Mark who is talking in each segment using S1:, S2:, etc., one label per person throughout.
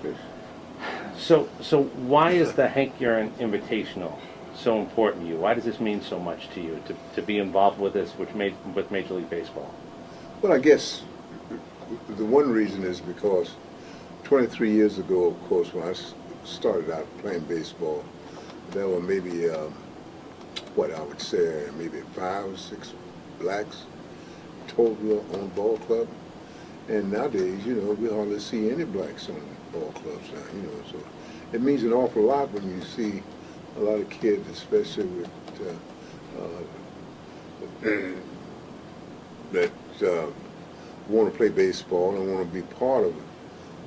S1: practice.
S2: So why is the Hank Aaron Invitational so important to you? Why does this mean so much to you to be involved with this, with Major League Baseball?
S1: Well, I guess the one reason is because 23 years ago, of course, when I started out playing baseball, there were maybe, what I would say, maybe 5 or 6 blacks total on the ball club. And nowadays, we hardly see any blacks on ball clubs now, so it means an awful lot when you see a lot of kids, especially with that want to play baseball and want to be part of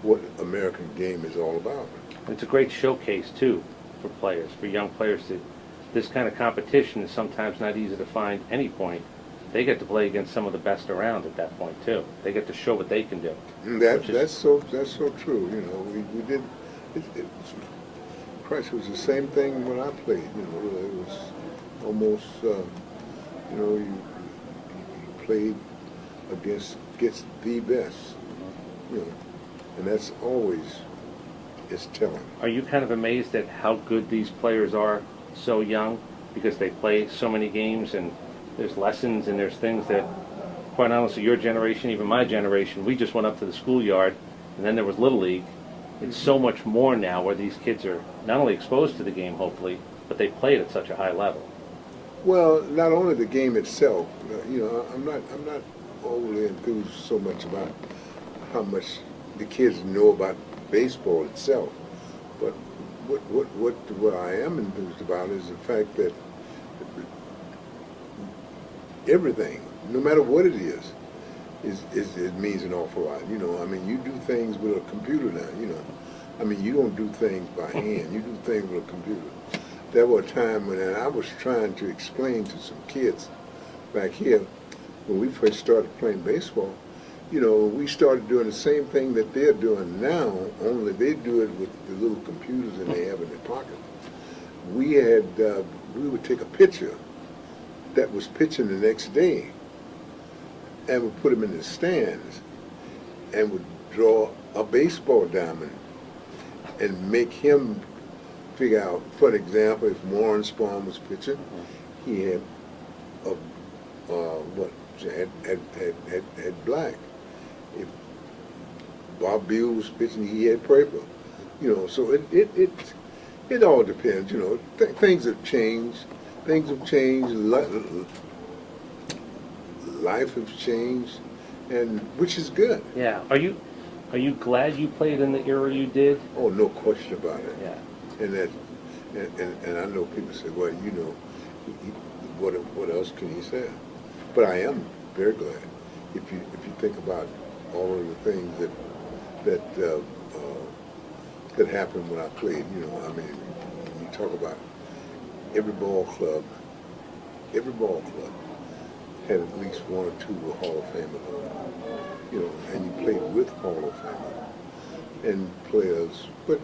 S1: what American game is all about.
S2: It's a great showcase too for players, for young players. This kind of competition is sometimes not easy to find any point. They get to play against some of the best around at that point too. They get to show what they can do.
S1: That's so true. We did. Christ, it was the same thing when I played. It was almost. You played against the best. And that's always is telling.
S2: Are you kind of amazed at how good these players are so young, because they play so many games and there's lessons and there's things that, quite honestly, your generation, even my generation, we just went up to the schoolyard and then there was Little League. It's so much more now where these kids are not only exposed to the game, hopefully, but they play it at such a high level.
S1: Well, not only the game itself, I'm not overly enthused so much about how much the kids know about baseball itself, but what I am enthused about is the fact that everything, no matter what it is it means an awful lot. You do things with a computer now. You don't do things by hand. You do things with a computer. There was a time when I was trying to explain to some kids back here when we first started playing baseball. We started doing the same thing that they're doing now, only they do it with the little computers that they have in their pocket. We would take a picture that was pitching the next day and would put him in the stands and would draw a baseball diamond and make him figure out, for example, if Warren Spahn was pitching, he had had black. If Bob Beal was pitching, he had purple. So it all depends. Things have changed. Things have changed. Life has changed, and which is good.
S2: Yeah. Are you glad you played in the era you did?
S1: Oh, no question about it.
S2: Yeah.
S1: And I know people say, well, what else can he say? But I am very glad. If you think about all of the things that happened when I played, you talk about every ball club had at least 1 or 2 Hall of Famers, and you played with Hall of Famers and players, but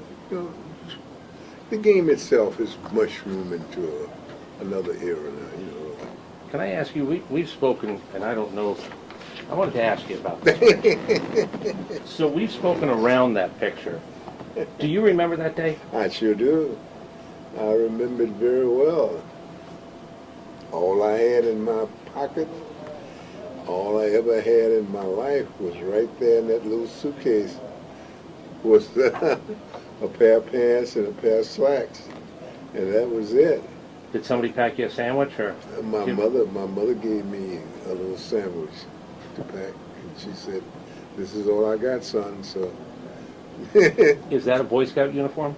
S1: the game itself has mushroomed into another era now.
S2: Can I ask you, we've spoken, and I don't know, I wanted to ask you about this. So we've spoken around that picture. Do you remember that day?
S1: I sure do. I remember it very well. All I had in my pocket, all I ever had in my life was right there in that little suitcase, was a pair of pants and a pair of slacks, and that was it.
S2: Did somebody pack you a sandwich, or?
S1: My mother gave me a little sandwich to pack, and she said, "This is all I got, son." So.
S2: Is that a Boy Scout uniform?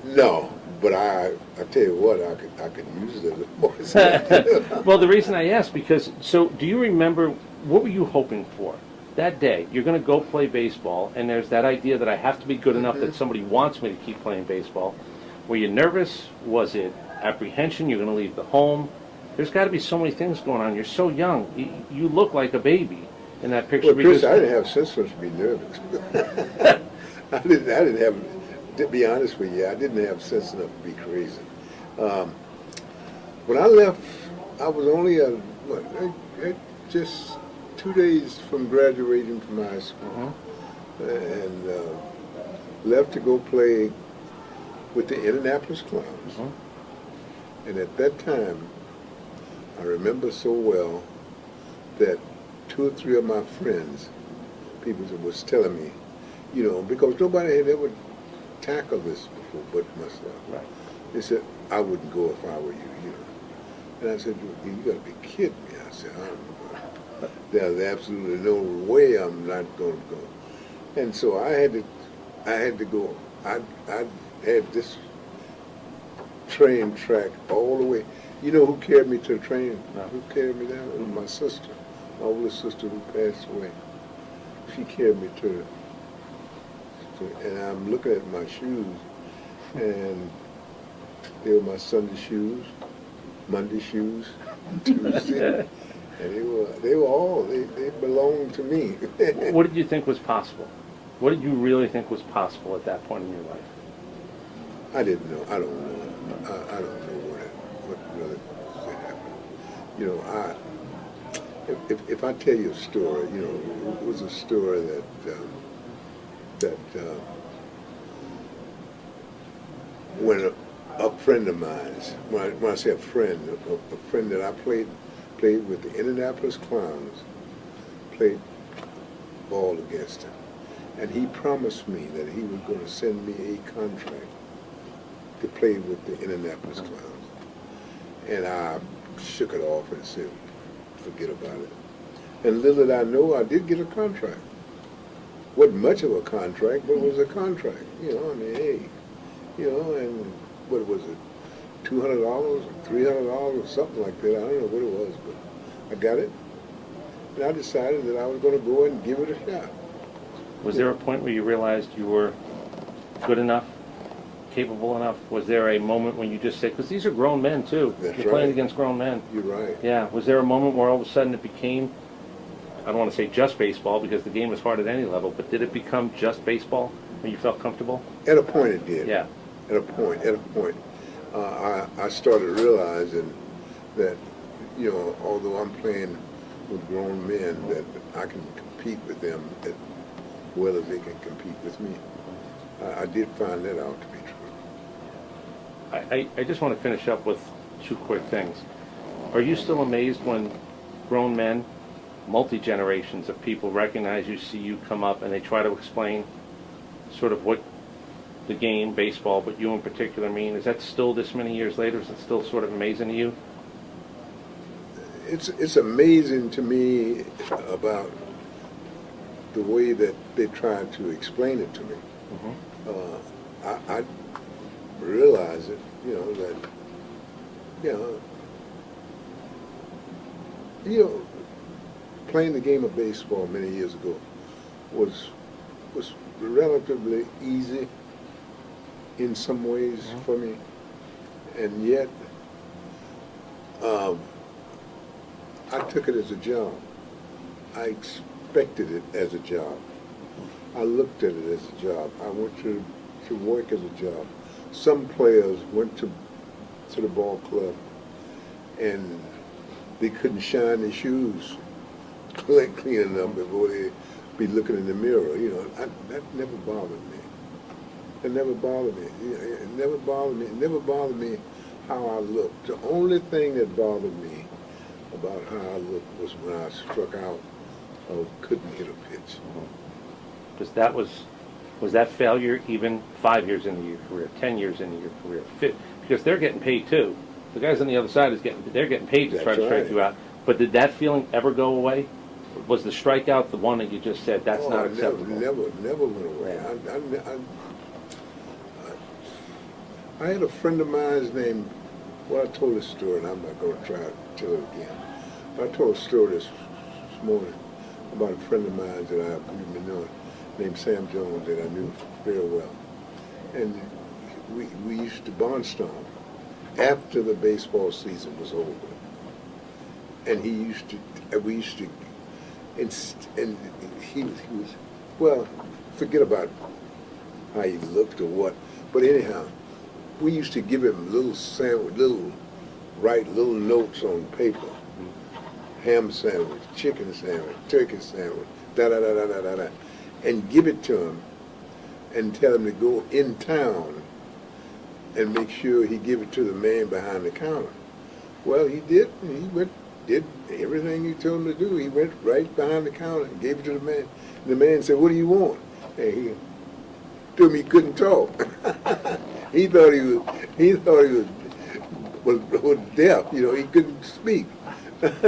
S1: No, but I tell you what, I could use it as a Boy Scout.
S2: Well, the reason I asked, because, so do you remember, what were you hoping for? That day, you're going to go play baseball, and there's that idea that I have to be good enough that somebody wants me to keep playing baseball. Were you nervous? Was it apprehension? You're going to leave the home? There's got to be so many things going on. You're so young. You look like a baby in that picture.
S1: Well, Chris, I didn't have sense enough to be nervous. I didn't have, to be honest with you, I didn't have sense enough to be crazy. When I left, I was only just 2 days from graduating from high school, and left to go play with the Indianapolis Clowns. And at that time, I remember so well that 2 or 3 of my friends, people was telling me, you know, because nobody had ever tackled this before but myself.
S2: Right.
S1: They said, I wouldn't go if I were you, you know. And I said, you got to be kidding me. I said, there's absolutely no way I'm not going to go. And so I had to go. I had this train track all the way. You know who carried me to the train?
S2: No.
S1: Who carried me down? It was my sister, my oldest sister who passed away. She carried me to and I'm looking at my shoes, and they were my Sunday shoes, Monday shoes, Tuesday, and they belonged to me.
S2: What did you think was possible? What did you really think was possible at that point in your life?
S1: I didn't know. I don't know. I don't know what really happened. You know, if I tell you a story, you know, it was a story that when a friend of mine, when I say a friend that I played with the Indianapolis Clowns, played ball against him, and he promised me that he was going to send me a contract to play with the Indianapolis Clowns, and I shook it off and said, forget about it. And little did I know, I did get a contract. Wasn't much of a contract, but it was a contract. You know, I mean, hey, you know, and what was it, $200 or $300 or something like that. I don't know what it was, but I got it. And I decided that I was going to go and give it a shot.
S2: Was there a point where you realized you were good enough, capable enough? Was there a moment when you just said, because these are grown men too.
S1: That's
S2: You're playing
S1: right.
S2: against grown men.
S1: You're right.
S2: Yeah. Was there a moment where all of a sudden it became, I don't want to say just baseball because the game was hard at any level, but did it become just baseball when you felt comfortable?
S1: At a point it did.
S2: Yeah.
S1: At a point. I started realizing that, you know, although I'm playing with grown men, that I can compete with them as well as they can compete with me. I did find that out to be true.
S2: I just want to finish up with 2 quick things. Are you still amazed when grown men, multi-generations of people recognize you, see you come up, and they try to explain sort of what the game, baseball, but you in particular mean? Is that still this many years later? Is it still sort of amazing to you?
S1: It's amazing to me about the way that they try to explain it to me. I realize it, you know, that, you know, playing the game of baseball many years ago was relatively easy in some ways for me, and yet I took it as a job. I expected it as a job. I looked at it as a job. I went to work as a job. Some players went to the ball club and they couldn't shine their shoes clean enough before they be looking in the mirror. You know, that never bothered me. It never bothered me. It never bothered me. It never bothered me how I looked. The only thing that bothered me about how I looked was when I struck out or couldn't hit a pitch.
S2: Because was that failure even 5 years into your career, 10 years into your career? Because they're getting paid too. The guys on the other side they're getting paid to try to strike you out. But did that feeling ever go away? Was the strikeout the one that you just said that's not acceptable?
S1: Never went away.
S2: Yeah.
S1: I had a friend of mine named, well, I told this story and I'm not going to try to tell it again. But I told a story this morning about a friend of mine that I've been knowing named Sam Jones that I knew very well. And we used to barnstorm after the baseball season was over. And we used to, and he was, well, forget about how he looked or what, but anyhow, we used to give him write little notes on paper. Ham sandwich, chicken sandwich, turkey sandwich, da-da-da-da-da-da-da, and give it to him. and tell him to go in town and make sure he give it to the man behind the counter. Well, he did. And he went, did everything he told him to do. He went right behind the counter and gave it to the man. And the man said, "What do you want?" And he told me he couldn't talk. he thought he was deaf. You know, he couldn't speak. but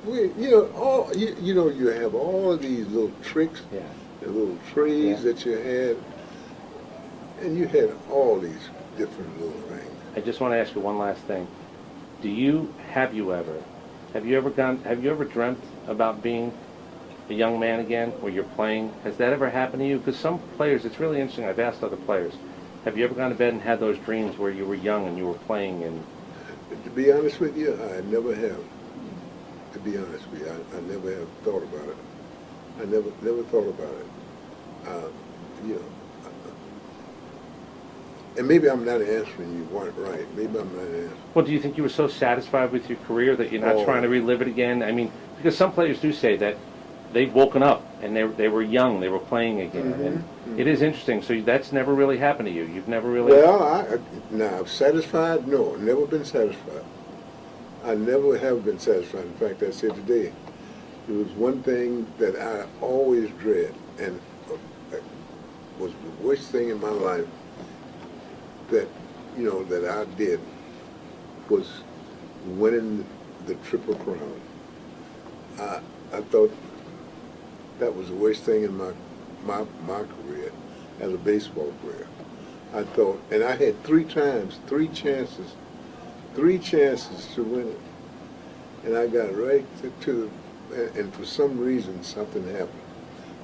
S1: we, you know, you have all of these little tricks,
S2: Yeah.
S1: the little trees that you had, and you had all these different little things.
S2: I just want to ask you one last thing. Have you ever dreamt about being a young man again, where you're playing? Has that ever happened to you? Because some players, it's really interesting. I've asked other players, have you ever gone to bed and had those dreams where you were young and you were playing? And
S1: To be honest with you, I never have. To be honest with you, I never have thought about it. I never thought about it. You know, and maybe I'm not answering you right. Maybe I'm not answering.
S2: well, do you think you were so satisfied with your career that you're not trying to relive it again? I mean, because some players do say that they've woken up and they were young, they were playing again, and it is interesting. So that's never really happened to you. You've never really.
S1: Well, now satisfied? No, never been satisfied. I never have been satisfied. In fact, I said today, there was one thing that I always dread, and was the worst thing in my life that that I did was winning the Triple Crown. I thought that was the worst thing in my career as a baseball player. I thought, and I had three chances to win it, and I got right to and for some reason something happened.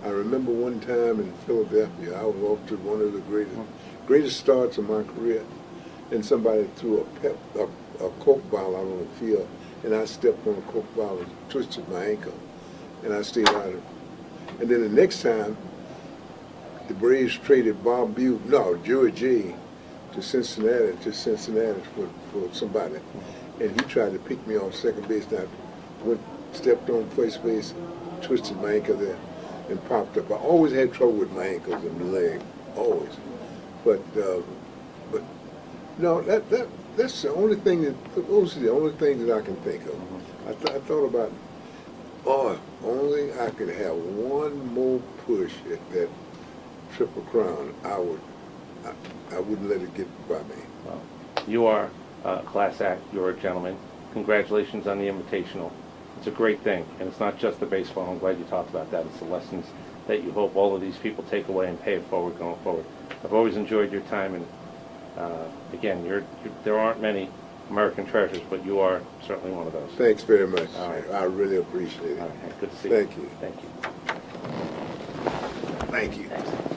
S1: I remember one time in Philadelphia, I was off to one of the greatest starts of my career, and somebody threw a Coke bottle out on the field, and I stepped on a Coke bottle and twisted my ankle, and I stayed out of it. And then the next time, the Braves traded Joey J to Cincinnati for somebody, and he tried to pick me off second base. And I stepped on first base, twisted my ankle there, and popped up. I always had trouble with my ankles and my leg, always. But no, that's the only thing those are the only things that I can think of. I thought about, only I could have one more push at that Triple Crown, I wouldn't let it get by me.
S2: Well, you are a class act. You're a gentleman. Congratulations on the Invitational. It's a great thing, and it's not just the baseball. I'm glad you talked about that. It's the lessons that you hope all of these people take away and pay it forward going forward. I've always enjoyed your time, and again, there aren't many American treasures, but you are certainly one of those.
S1: Thanks very much.
S2: All right.
S1: I really appreciate it.
S2: All right, good to see
S1: Thank
S2: you.
S1: you.
S2: Thank you.
S1: Thank you.
S2: Thanks.